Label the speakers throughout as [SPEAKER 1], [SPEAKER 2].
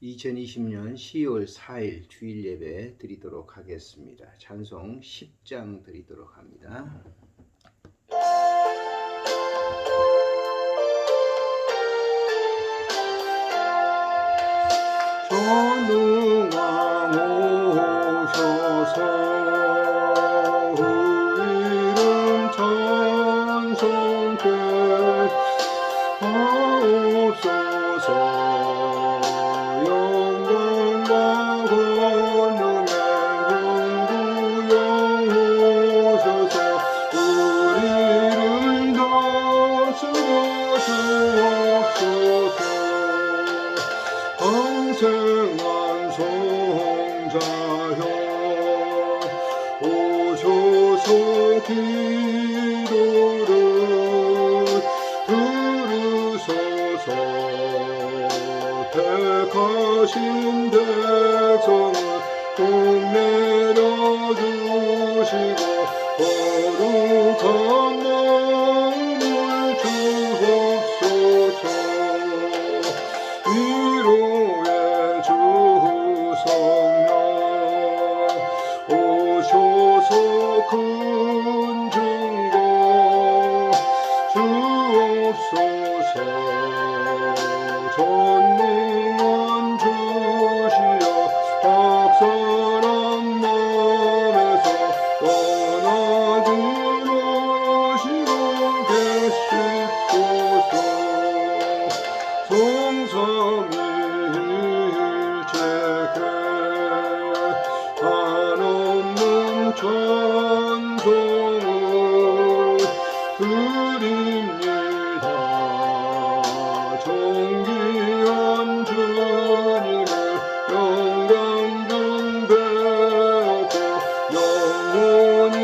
[SPEAKER 1] 2020년 10월 4일 주일 예배 드리도록 하겠습니다. 찬송 10장 드리도록 합니다. 전능왕 오셔서 이름 찬송케 하옵소서. 영광과 권능의 흥부여 오셔서 우리를 다스려 주옵소서. 항생한 성자여 오셔서 기도를 들으소서. 택하신 백성을 꼭 내려주시고 거룩한 마음을 주옵소서. 위로의 주 성령 오셔서 큰 증거 주옵소서. 전능한 주시여 박사람 마음에서 떠나지 마시고 계시소서. 성삼위일체께 한없는 찬송을 드립니다. 정귀한 주님을 영광 경배하고 영원히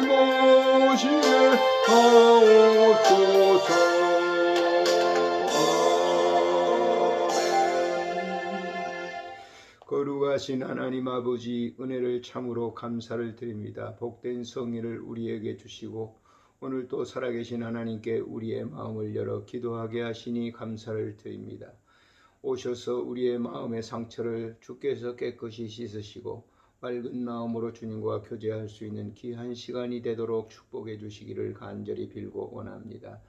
[SPEAKER 1] 모시게 하옵소서. 거룩하신 하나님 아버지, 은혜를 참으로 감사를 드립니다. 복된 성의를 우리에게 주시고 오늘 또 살아계신 하나님께 우리의 마음을 열어 기도하게 하시니 감사를 드립니다. 오셔서 우리의 마음의 상처를 주께서 깨끗이 씻으시고 맑은 마음으로 주님과 교제할 수 있는 귀한 시간이 되도록 축복해 주시기를 간절히 빌고 원합니다.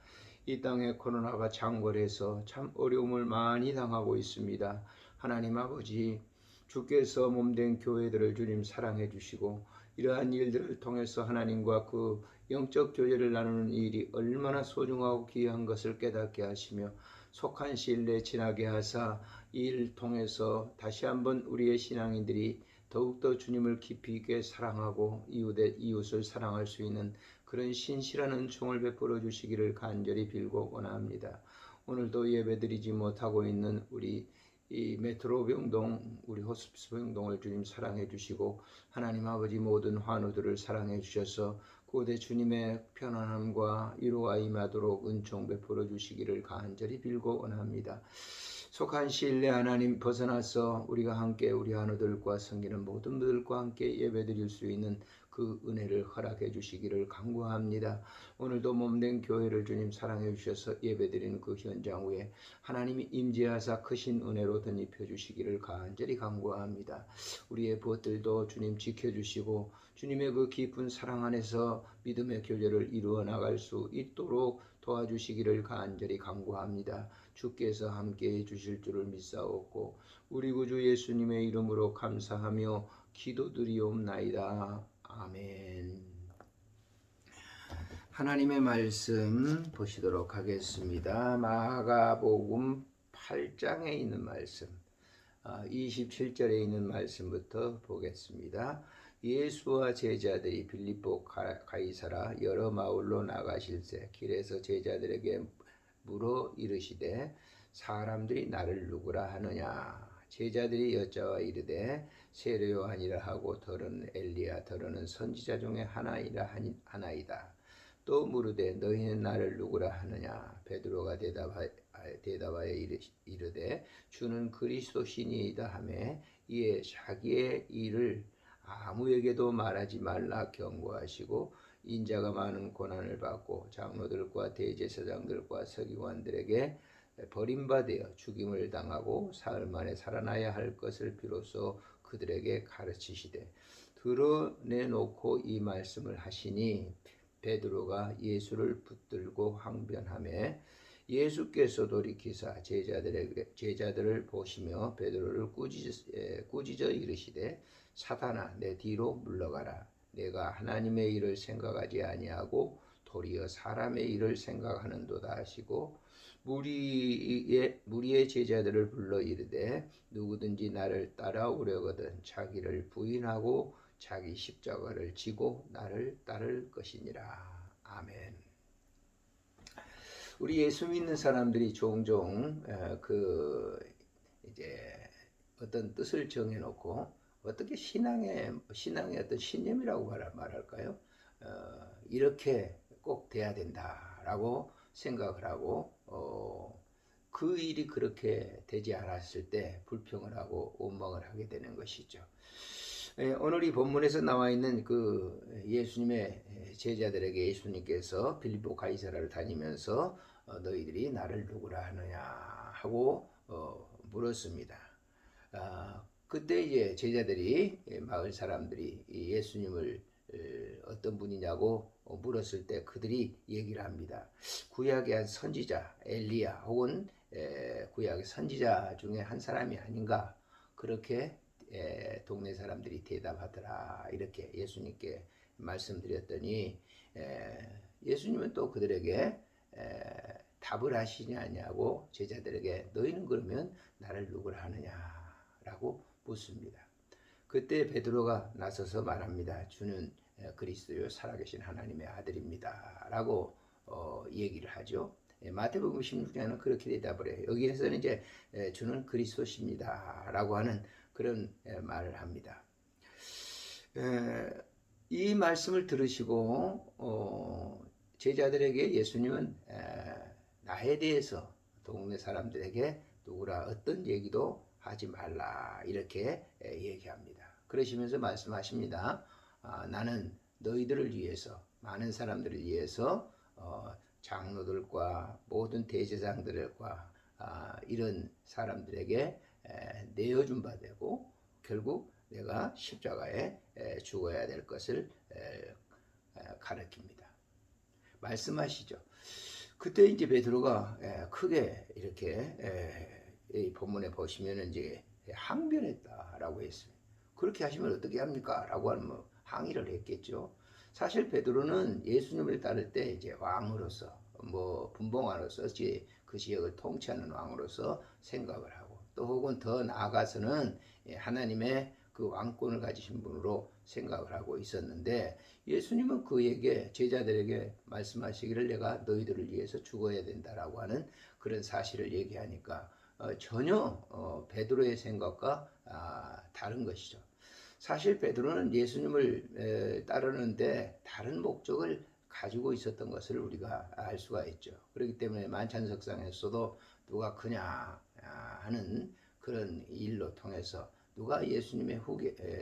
[SPEAKER 1] 이 땅에 코로나가 창궐해서 참 어려움을 많이 당하고 있습니다. 하나님 아버지, 주께서 몸된 교회들을 주님 사랑해 주시고 이러한 일들을 통해서 하나님과 그 영적 교제를 나누는 일이 얼마나 소중하고 귀한 것을 깨닫게 하시며 속한 시일 내에 지나게 하사 이 일을 통해서 다시 한번 우리의 신앙인들이 더욱더 주님을 깊이 있게 사랑하고 이웃을 사랑할 수 있는 그런 신실한 은총을 베풀어 주시기를 간절히 빌고 원합니다. 오늘도 예배드리지 못하고 있는 우리 이 메트로 병동, 우리 호스피스 병동을 주님 사랑해 주시고 하나님 아버지 모든 환우들을 사랑해 주셔서 고대 주님의 편안함과 위로가 임하도록 은총 베풀어 주시기를 간절히 빌고 원합니다. 속한 시일 내 하나님 벗어나서 우리가 함께 우리 환우들과 섬기는 모든 분들과 함께 예배드릴 수 있는 그 은혜를 허락해 주시기를 간구합니다. 오늘도 몸된 교회를 주님 사랑해 주셔서 예배드리는 그 현장 위에 하나님이 임재하사 크신 은혜로 덧입혀 주시기를 간절히 간구합니다. 우리의 벗들도 주님 지켜주시고 주님의 그 깊은 사랑 안에서 믿음의 교제를 이루어 나갈 수 있도록 도와주시기를 간절히 간구합니다. 주께서 함께해 주실 줄을 믿사옵고 우리 구주 예수님의 이름으로 감사하며 기도드리옵나이다. 아멘. 하나님의 말씀 보시도록 하겠습니다. 마가복음 8장에 있는 말씀, 27절에 있는 말씀부터 보겠습니다. 예수와 제자들이 빌립보 가이사라 여러 마을로 나가실새 길에서 제자들에게 물어 이르시되 사람들이 나를 누구라 하느냐. 제자들이 여짜와 이르되 세례 요한이라 하고 더러는 엘리야 더러는 선지자 중에 하나이다. 또 물으되 너희는 나를 누구라 하느냐. 베드로가 대답하여 이르되 주는 그리스도시니이다 하매 이에 자기의 일을 아무에게도 말하지 말라 경고하시고 인자가 많은 고난을 받고 장로들과 대제사장들과 서기관들에게 버림받아 죽임을 당하고 사흘 만에 살아나야 할 것을 비로소 그들에게 가르치시되 드러내놓고 이 말씀을 하시니 베드로가 예수를 붙들고 항변하매 예수께서 돌이키사 제자들을 보시며 베드로를 꾸짖어 이르시되 사탄아 내 뒤로 물러가라. 내가 하나님의 일을 생각하지 아니하고 도리어 사람의 일을 생각하는도다 하시고 무리의 제자들을 불러 이르되 누구든지 나를 따라오려거든 자기를 부인하고 자기 십자가를 지고 나를 따를 것이니라. 아멘. 우리 예수 믿는 사람들이 종종 이제 어떤 뜻을 정해놓고 어떻게 신앙의 어떤 신념이라고 말할까요? 이렇게 꼭 돼야 된다라고 생각을 하고 그 일이 그렇게 되지 않았을 때 불평을 하고 원망을 하게 되는 것이죠. 오늘 이 본문에서 나와 있는 그 예수님의 제자들에게 예수님께서 빌립보 가이사라를 다니면서 너희들이 나를 누구라 하느냐 하고 물었습니다. 그때 이제 제자들이 마을 사람들이 예수님을 어떤 분이냐고 물었을 때 그들이 얘기를 합니다. 구약의 한 선지자 엘리야 혹은 구약의 선지자 중에 한 사람이 아닌가 그렇게 동네 사람들이 대답하더라. 이렇게 예수님께 말씀드렸더니 예수님은 또 그들에게 답을 하시냐고 제자들에게 너희는 그러면 나를 누구라 하느냐라고 묻습니다. 그때 베드로가 나서서 말합니다. 주는 그리스도요 살아계신 하나님의 아들입니다. 라고 얘기를 하죠. 마태복음 16장에는 그렇게 대답을 해요. 여기에서는 이제 주는 그리스도십니다. 라고 하는 그런 말을 합니다. 이 말씀을 들으시고 제자들에게 예수님은 나에 대해서 동네 사람들에게 누구라 어떤 얘기도 하지 말라 이렇게 얘기합니다. 그러시면서 말씀하십니다. 나는 너희들을 위해서 많은 사람들을 위해서 장로들과 모든 대제사장들과 이런 사람들에게 내어준 바 되고 결국 내가 십자가에 죽어야 될 것을 가르칩니다. 말씀하시죠. 그때 이제 베드로가 크게 이렇게 이 본문에 보시면은 이제 항변했다라고 했어요. 그렇게 하시면 어떻게 합니까? 라고 하면 뭐 항의를 했겠죠. 사실 베드로는 예수님을 따를 때 이제 왕으로서 뭐 분봉왕으로서 그 지역을 통치하는 왕으로서 생각을 하고 또 혹은 더 나아가서는 하나님의 그 왕권을 가지신 분으로 생각을 하고 있었는데 예수님은 그에게 제자들에게 말씀하시기를 내가 너희들을 위해서 죽어야 된다라고 하는 그런 사실을 얘기하니까 전혀 베드로의 생각과 다른 것이죠. 사실 베드로는 예수님을 따르는데 다른 목적을 가지고 있었던 것을 우리가 알 수가 있죠. 그렇기 때문에 만찬석상에서도 누가 크냐 하는 그런 일로 통해서 누가 예수님의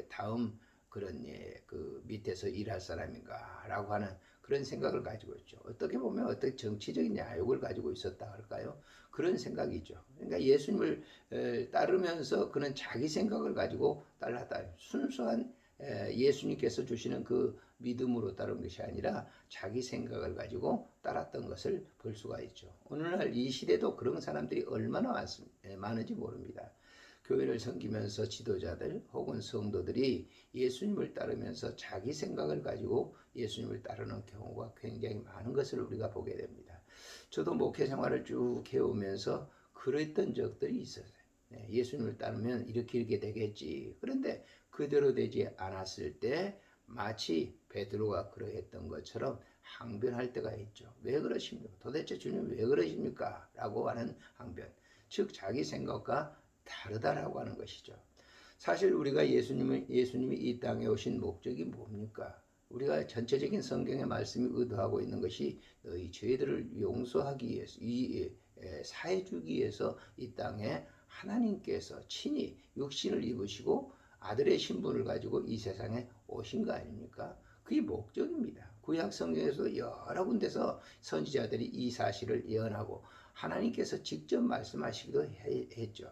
[SPEAKER 1] 다음 그런 그 밑에서 일할 사람인가라고 하는 그런 생각을 가지고 있죠. 어떻게 보면 어떻게 정치적인 야욕을 가지고 있었다 할까요? 그런 생각이죠. 그러니까 예수님을 따르면서 그는 자기 생각을 가지고 따랐다. 순수한 예수님께서 주시는 그 믿음으로 따른 것이 아니라 자기 생각을 가지고 따랐던 것을 볼 수가 있죠. 오늘날 이 시대도 그런 사람들이 얼마나 많은지 모릅니다. 교회를 섬기면서 지도자들 혹은 성도들이 예수님을 따르면서 자기 생각을 가지고 예수님을 따르는 경우가 굉장히 많은 것을 우리가 보게 됩니다. 저도 목회 생활을 쭉 해오면서 그랬던 적들이 있었어요. 예수님을 따르면 이렇게 되겠지. 그런데 그대로 되지 않았을 때 마치 베드로가 그러했던 것처럼 항변할 때가 있죠. 왜 그러십니까? 도대체 주님 왜 그러십니까? 라고 하는 항변. 즉 자기 생각과 다르다라고 하는 것이죠. 사실 우리가 예수님이 이 땅에 오신 목적이 뭡니까? 우리가 전체적인 성경의 말씀이 의도하고 있는 것이 너희 죄들을 용서하기 위해서 사해 주기 위해서 이 땅에 하나님께서 친히 육신을 입으시고 아들의 신분을 가지고 이 세상에 오신 거 아닙니까? 그게 목적입니다. 구약 성경에서 여러 군데서 선지자들이 이 사실을 예언하고 하나님께서 직접 말씀하시기도 했죠.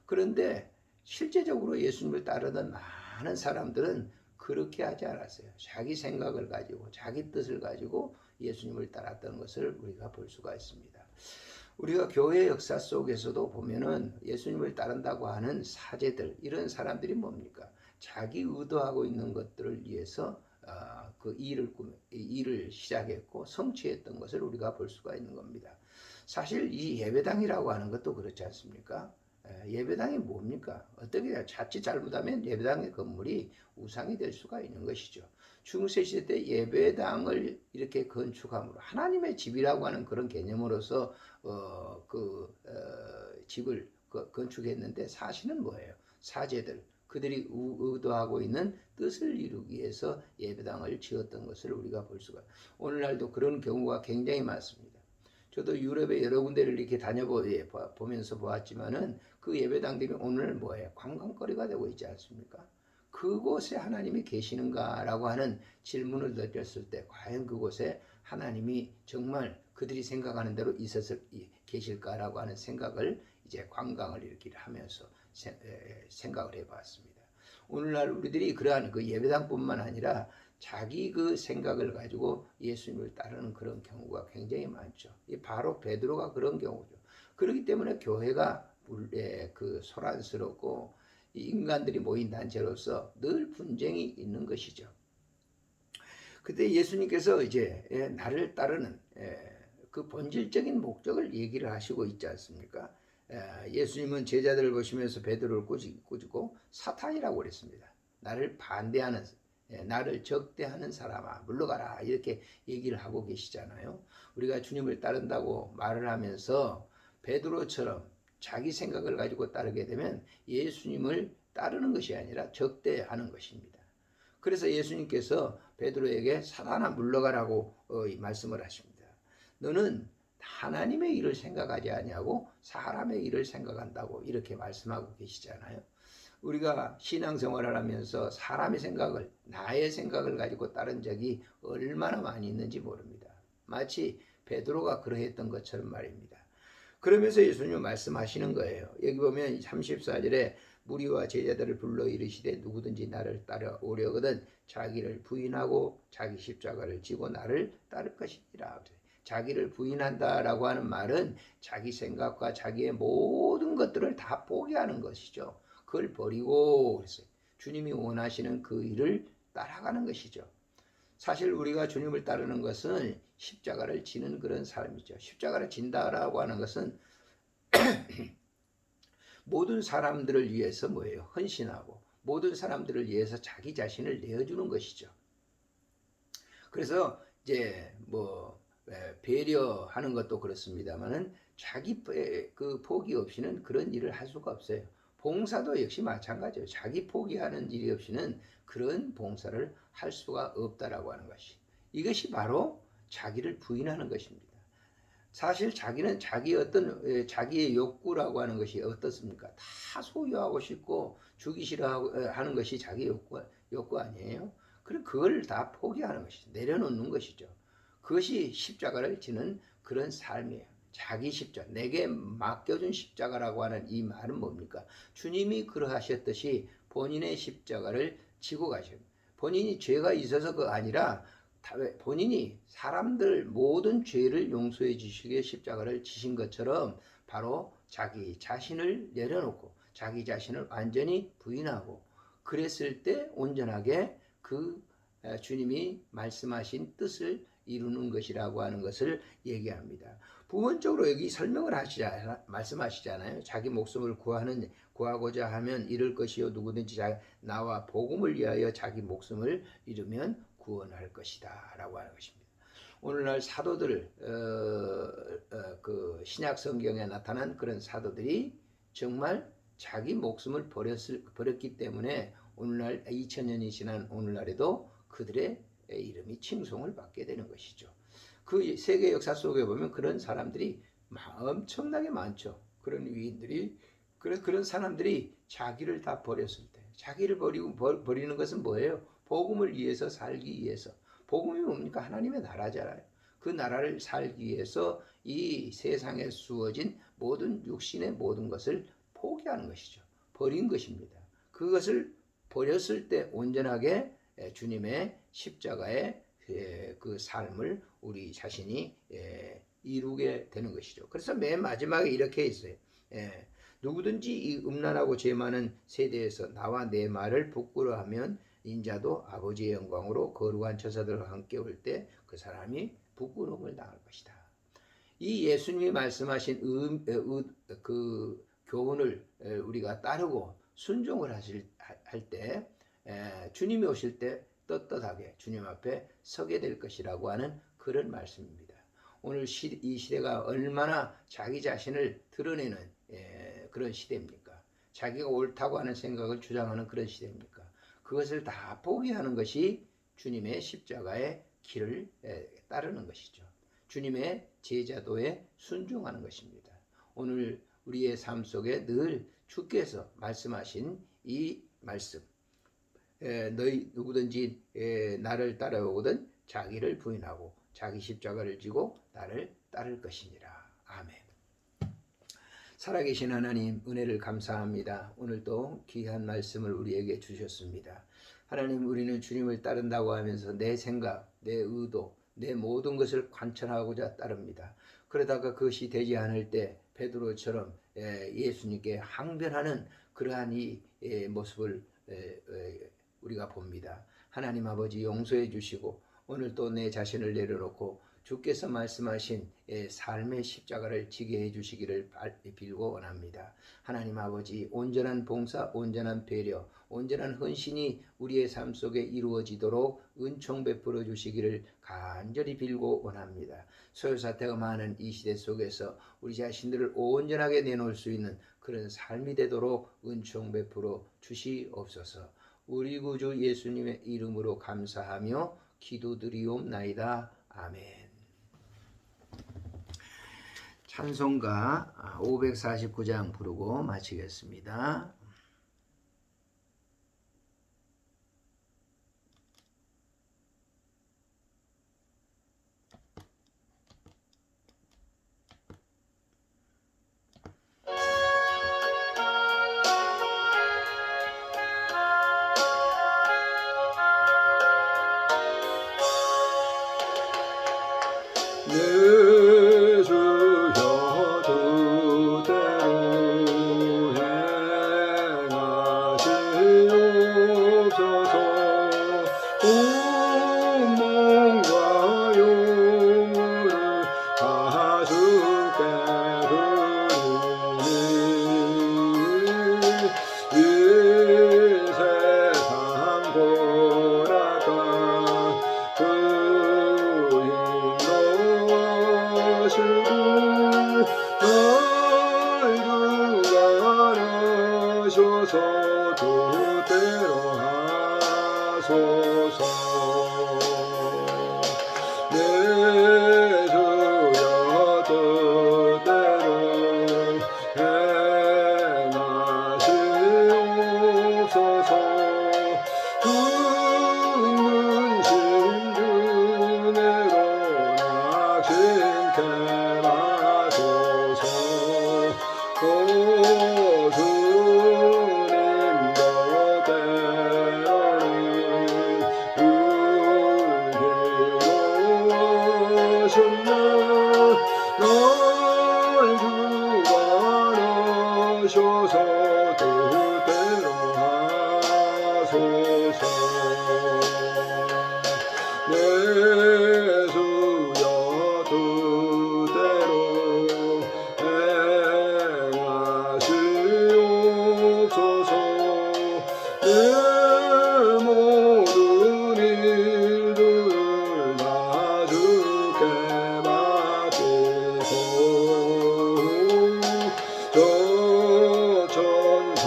[SPEAKER 1] 그런데 실제적으로 예수님을 따르던 많은 사람들은 그렇게 하지 않았어요. 자기 생각을 가지고 자기 뜻을 가지고 예수님을 따랐던 것을 우리가 볼 수가 있습니다. 우리가 교회 역사 속에서도 보면은 예수님을 따른다고 하는 사제들, 이런 사람들이 뭡니까? 자기 의도하고 있는 것들을 위해서 그 일을 시작했고 성취했던 것을 우리가 볼 수가 있는 겁니다. 사실 이 예배당이라고 하는 것도 그렇지 않습니까? 예배당이 뭡니까? 어떻게 자칫 잘못하면 예배당의 건물이 우상이 될 수가 있는 것이죠. 중세시대 때 예배당을 이렇게 건축함으로 하나님의 집이라고 하는 그런 개념으로서 집을 건축했는데 사실은 뭐예요? 사제들, 그들이 의도하고 있는 뜻을 이루기 위해서 예배당을 지었던 것을 우리가 볼 수가 있어요. 오늘날도 그런 경우가 굉장히 많습니다. 저도 유럽의 여러 군데를 이렇게 다녀보면서 보았지만은 그 예배당들이 오늘 뭐예요? 관광거리가 되고 있지 않습니까? 그곳에 하나님이 계시는가라고 하는 질문을 던졌을 때 과연 그곳에 하나님이 정말 그들이 생각하는 대로 계실까라고 하는 생각을 이제 관광을 이렇게 하면서 생각을 해봤습니다. 오늘날 우리들이 그러한 그 예배당뿐만 아니라 자기 그 생각을 가지고 예수님을 따르는 그런 경우가 굉장히 많죠. 바로 베드로가 그런 경우죠. 그렇기 때문에 교회가 그 소란스럽고 인간들이 모인 단체로서 늘 분쟁이 있는 것이죠. 그때 예수님께서 이제 나를 따르는 그 본질적인 목적을 얘기를 하시고 있지 않습니까? 예수님은 제자들을 보시면서 베드로를 꾸짖고 사탄이라고 그랬습니다. 나를 반대하는, 나를 적대하는 사람아 물러가라, 이렇게 얘기를 하고 계시잖아요. 우리가 주님을 따른다고 말을 하면서 베드로처럼 자기 생각을 가지고 따르게 되면 예수님을 따르는 것이 아니라 적대하는 것입니다. 그래서 예수님께서 베드로에게 사탄아 물러가라고 말씀을 하십니다. 너는 하나님의 일을 생각하지 아니하고 사람의 일을 생각한다고 이렇게 말씀하고 계시잖아요. 우리가 신앙생활을 하면서 사람의 생각을, 나의 생각을 가지고 따른 적이 얼마나 많이 있는지 모릅니다. 마치 베드로가 그러했던 것처럼 말입니다. 그러면서 예수님은 말씀하시는 거예요. 여기 보면 34절에 무리와 제자들을 불러 이르시되 누구든지 나를 따라오려거든 자기를 부인하고 자기 십자가를 지고 나를 따를 것이니라. 자기를 부인한다라고 하는 말은 자기 생각과 자기의 모든 것들을 다 포기하는 것이죠. 그걸 버리고 그랬어요. 주님이 원하시는 그 일을 따라가는 것이죠. 사실 우리가 주님을 따르는 것은 십자가를 지는 그런 삶이죠. 십자가를 진다라고 하는 것은 모든 사람들을 위해서 뭐예요? 헌신하고 모든 사람들을 위해서 자기 자신을 내어주는 것이죠. 그래서 이제 배려하는 것도 그렇습니다만은 자기 그 포기 없이는 그런 일을 할 수가 없어요. 봉사도 역시 마찬가지예요. 자기 포기하는 일이 없이는 그런 봉사를 할 수가 없다라고 하는 것이. 이것이 바로 자기를 부인하는 것입니다. 사실 자기는 자기의 욕구라고 하는 것이 어떻습니까? 다 소유하고 싶고 주기 싫어하는 것이 자기 욕구 아니에요? 그럼 그걸 다 포기하는 것이죠. 내려놓는 것이죠. 그것이 십자가를 지는 그런 삶이에요. 자기 십자가, 내게 맡겨준 십자가라고 하는 이 말은 뭡니까? 주님이 그러하셨듯이 본인의 십자가를 지고 가십니다. 본인이 죄가 있어서가 아니라 본인이 사람들 모든 죄를 용서해 주시기에 십자가를 지신 것처럼 바로 자기 자신을 내려놓고 자기 자신을 완전히 부인하고 그랬을 때 온전하게 그 주님이 말씀하신 뜻을 이루는 것이라고 하는 것을 얘기합니다. 부분적으로 여기 설명을 말씀하시잖아요. 자기 목숨을 구하고자 하면 잃을 것이요 누구든지 나와 복음을 위하여 자기 목숨을 잃으면 구원할 것이다 라고 하는 것입니다. 오늘날 사도들 그 신약 성경에 나타난 그런 사도들이 정말 자기 목숨을 버렸기 때문에 오늘날 2000년이 지난 오늘날에도 그들의 이름이 칭송을 받게 되는 것이죠. 그 세계 역사 속에 보면 그런 사람들이 엄청나게 많죠. 그런 위인들이 그런 사람들이 자기를 다 버렸을 때 자기를 버리는 것은 뭐예요? 복음을 위해서 살기 위해서. 복음이 뭡니까? 하나님의 나라잖아요. 그 나라를 살기 위해서 이 세상에 주어진 모든 육신의 모든 것을 포기하는 것이죠. 버린 것입니다. 그것을 버렸을 때 온전하게 주님의 십자가의 그 삶을 우리 자신이 이루게 되는 것이죠. 그래서 맨 마지막에 이렇게 있어요. 누구든지 이 음란하고 죄 많은 세대에서 나와 내 말을 부끄러워하면 인자도 아버지의 영광으로 거룩한 처사들과 함께 올 때 그 사람이 부끄러움을 당할 것이다. 이 예수님이 말씀하신 그 교훈을 우리가 따르고 순종을 할 때 주님이 오실 때 떳떳하게 주님 앞에 서게 될 것이라고 하는 그런 말씀입니다. 오늘 이 시대가 얼마나 자기 자신을 드러내는 그런 시대입니까? 자기가 옳다고 하는 생각을 주장하는 그런 시대입니까? 그것을 다 포기하는 것이 주님의 십자가의 길을 따르는 것이죠. 주님의 제자도에 순종하는 것입니다. 오늘 우리의 삶 속에 늘 주께서 말씀하신 이 말씀, 너희 누구든지 나를 따라오거든 자기를 부인하고 자기 십자가를 지고 나를 따를 것이니라. 아멘. 살아계신 하나님, 은혜를 감사합니다. 오늘도 귀한 말씀을 우리에게 주셨습니다. 하나님, 우리는 주님을 따른다고 하면서 내 생각, 내 의도, 내 모든 것을 관철하고자 따릅니다. 그러다가 그것이 되지 않을 때 베드로처럼 예수님께 항변하는 그러한 이 모습을 우리가 봅니다. 하나님 아버지, 용서해 주시고 오늘 또 내 자신을 내려놓고 주께서 말씀하신 삶의 십자가를 지게 해 주시기를 빌고 원합니다. 하나님 아버지, 온전한 봉사, 온전한 배려, 온전한 헌신이 우리의 삶 속에 이루어지도록 은총 베풀어 주시기를 간절히 빌고 원합니다. 소요사태가 많은 이 시대 속에서 우리 자신들을 온전하게 내놓을 수 있는 그런 삶이 되도록 은총 베풀어 주시옵소서. 우리 구주 예수님의 이름으로 감사하며 기도드리옵나이다. 아멘. 찬송가 549장 부르고 마치겠습니다. 내 주여 뜻대로 행하시옵소서. 온 몸과 영혼을 다 주께 드리니 이 세상 고락한 그 주가라셔서 뜻대로 하소서. 내 주여 뜻대로 행하시옵소서. 굶는 신중으로 낙심케 마소서. 주님도 때로는 울기로 하셨나. 날 주관하셔서 뜻대로 하소서. 내 주여 뜻대로 행하시옵소서. 내 모든 일들을 다 주께 맡기고 저 천성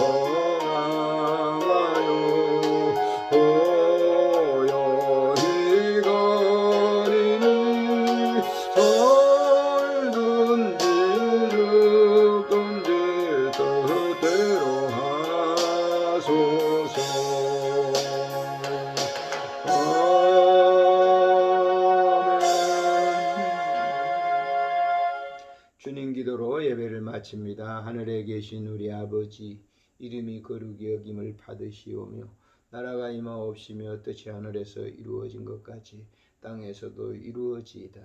[SPEAKER 1] 바칩니다. 하늘에 계신 우리 아버지, 이름이 거룩히 여김을 받으시오며 나라가 임하옵시며 뜻이 하늘에서 이루어진 것 같이 땅에서도 이루어지이다.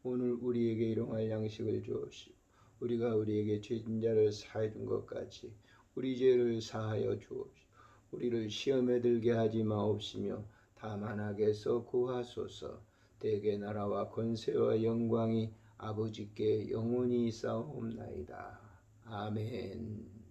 [SPEAKER 1] 오늘 우리에게 일용할 양식을 주옵시오. 우리가 우리에게 죄진 자를 사해 준 것 같이 우리 죄를 사하여 주옵시오. 우리를 시험에 들게 하지 마옵시며 다만 악에서 구하소서. 대개 나라와 권세와 영광이 아버지께 영원히 있사옵나이다. 아멘.